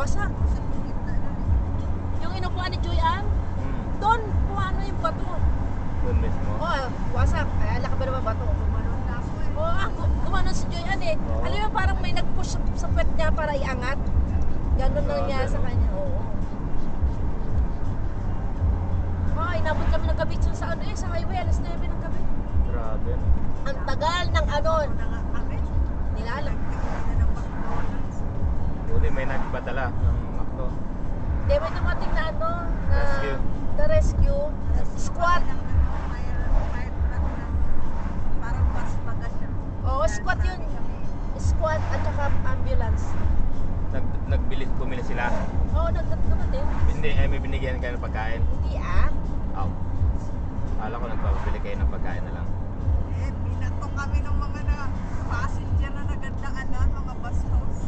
wasak. Yung inupuan ni Joyan, doon, kung ano yung bato. Doon mismo. Oo, wasak. Ay, alak ba naman bato? Gumanon na ako eh. Oo, gumanon si Joyan eh. Oo. Alam mo, parang may nag-push sa puwet niya para iangat. Ganon lang niya sa kanya. Oo. Oo, inabot kami ng gabi sa ano eh, sa highway, alas 9 ng gabi. Grabe. Ang tagal ng ano. Nilalang. Buti may nagpadala ng McDo. Di may dumating na ano, na Rescue. the rescue squad. Parang bus baga siya. Oo, squad yun. Squad at saka ambulance. Bumili sila. Oo, dumating. Hindi, may binigyan kayo ng pagkain. Hindi ah. Oh. Akala ko nagpapabili kayo ng pagkain na lang. Binato kami ng mga passenger na nagandaan na, mga bus house.